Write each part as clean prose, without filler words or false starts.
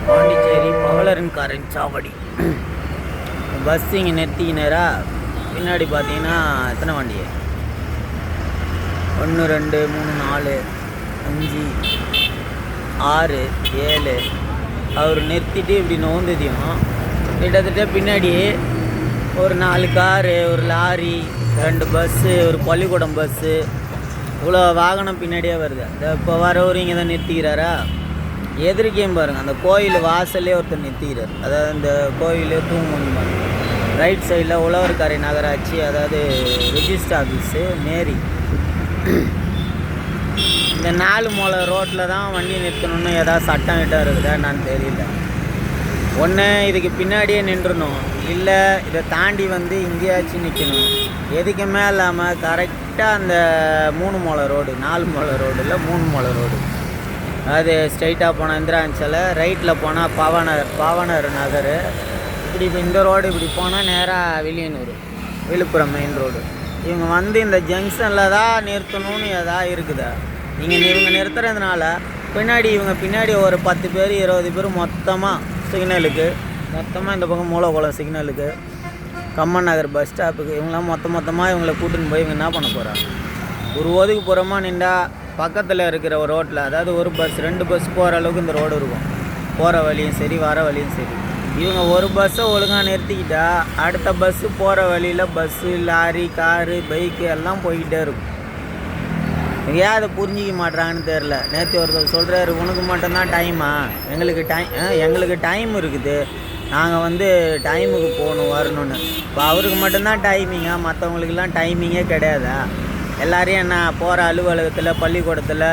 பாண்டிச்சேரி பவலரன்காரன் சாவடி. பஸ் இங்கே நிறுத்திக்கினாரா. பின்னாடி பார்த்தீங்கன்னா எத்தனை வண்டி? 1 2 3 4 5 6 7. அவர் நிறுத்திட்டு இப்படி நோந்ததையும் கிட்டத்தட்ட பின்னாடி ஒரு 4 காரு, ஒரு லாரி, 2 பஸ்ஸு, ஒரு பள்ளிக்கூடம் பஸ்ஸு, இவ்வளோ வாகனம் பின்னாடியே வருது. இப்போ வரவர் இங்கே தான் நிறுத்திக்கிறாரா. எதிர்க்கையும் பாருங்கள், அந்த கோயில் வாசல்லே ஒருத்தர் நிறுத்திக்கிறார். அதாவது இந்த கோயில் தூங்குமணி ரைட் சைடில் உழவர்கரை நகராட்சி, அதாவது ரிஜிஸ்டர் ஆஃபீஸு மேரி. இந்த 4 மூலை ரோட்டில் தான் வண்டி நிறுத்தணுன்னு ஏதாவது சட்டம் கிட்ட இருக்குதா என்னான்னு தெரியல. ஒன்று இதுக்கு பின்னாடியே நின்றுணும், இல்லை இதை தாண்டி வந்து இங்கேயாச்சும் நிற்கணும். எதுக்குமே இல்லாமல் கரெக்டாக அந்த 3 மூலை ரோடு, 4 மூலை ரோடு இல்லை 3 மூலை ரோடு, அது ஸ்ட்ரைட்டாக போனால் இந்திராஞ்சலை, ரைட்டில் போனால் பாவனர் நகர், இப்படி இப்போ இந்த ரோடு இப்படி போனால் நேராக வில்லியனூர், விழுப்புரம் மெயின் ரோடு. இவங்க வந்து இந்த ஜங்ஷனில் தான் நிறுத்தணும்னு எதாவது இருக்குதா. இவங்க நிறுத்துறதுனால பின்னாடி பின்னாடி ஒரு 10 பேர் 20 பேர் மொத்தமாக சிக்னலுக்கு, மொத்தமாக இந்த பக்கம் மூலக்குளம் சிக்னலுக்கு, கம்மன் நகர் பஸ் ஸ்டாப்புக்கு, இவங்களாம் மொத்தமாக இவங்களை கூட்டின்னு போய் இவங்க என்ன பண்ண போகிறாங்க. ஒரு ஒதுக்கு புறமாக நின்றா பக்கத்தில் இருக்கிற ஒரு ரோட்டில், அதாவது ஒரு பஸ் 2 பஸ் போகிற அளவுக்கு இந்த ரோடு இருக்கும். போகிற வழியும் சரி வர வழியும் சரி. இவங்க ஒரு பஸ்ஸை ஒழுங்காக நிறுத்திக்கிட்டா அடுத்த பஸ்ஸு போகிற வழியில் பஸ்ஸு, லாரி, காரு, பைக்கு எல்லாம் போய்கிட்டே இருக்கும். ஏன் அதை புரிஞ்சிக்க மாட்றாங்கன்னு தெரில. நேற்று ஒருத்தர் சொல்கிறாரு, உனக்கு மட்டும்தான் டைமா, எங்களுக்கு டைம் இருக்குது, நாங்கள் வந்து டைமுக்கு போகணும் வரணுன்னு. இப்போ அவருக்கு மட்டும்தான் டைமிங்கா, மற்றவங்களுக்கெல்லாம் டைமிங்கே கிடையாதா? எல்லாரையும் என்ன போகிற அலுவலகத்தில், பள்ளிக்கூடத்தில்,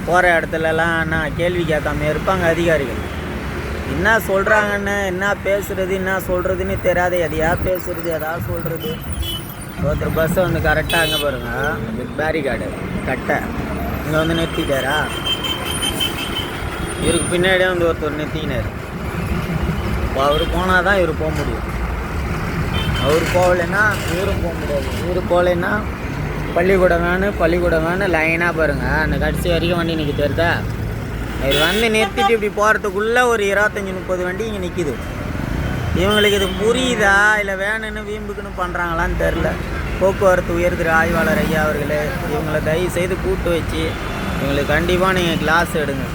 போகிற இடத்துலலாம் என்ன கேள்வி கேட்காம இருப்பாங்க அதிகாரிகள்? என்ன சொல்கிறாங்கன்னு, என்ன பேசுகிறது, என்ன சொல்கிறதுன்னு தெரியாத எதையா பேசுகிறது, எதாவது சொல்கிறது. ஒருத்தர் பஸ்ஸை வந்து கரெக்டாக அங்கே பாருங்கள், பேரிகார்டு கட்டை இங்கே வந்து நிறுத்திட்டாரா. இவருக்கு பின்னாடியே வந்து ஒருத்தர் நிறுத்திக்கினார். இப்போ அவர் போனால் தான் இவர் போக முடியும். அவர் போகலைன்னா இவரும் போக முடியாது. இவர் போகலைன்னா பள்ளிக்கூடம் வேணும் லைனாக பாருங்கள், அந்த கடைசி வரைக்கும் வண்டி நிற்க தெரியுதா. இவர் வந்து நிறுத்திட்டு இப்படி போகிறதுக்குள்ளே ஒரு 25-30 வண்டி இங்கே நிற்கிது. இவங்களுக்கு இது புரியுதா இல்லை வேணும்னு வீம்புக்குன்னு பண்ணுறாங்களான்னு தெரில. போக்குவரத்து உயர்திரு ஆய்வாளர் ஐயா அவர்களே, இவங்களை தயவு செய்து கூட்டு வச்சு இவங்களுக்கு கண்டிப்பாக நீங்கள் கிளாஸ் எடுங்க.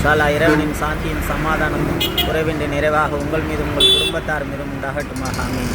சாலா இறைவனின் சாந்தியின் சமாதானமும் குறைவின்றி நிறைவாக உங்கள் மீது உங்கள் குடும்பத்தார் மீதும் உண்டாகட்டுமாக. ஆமீன்.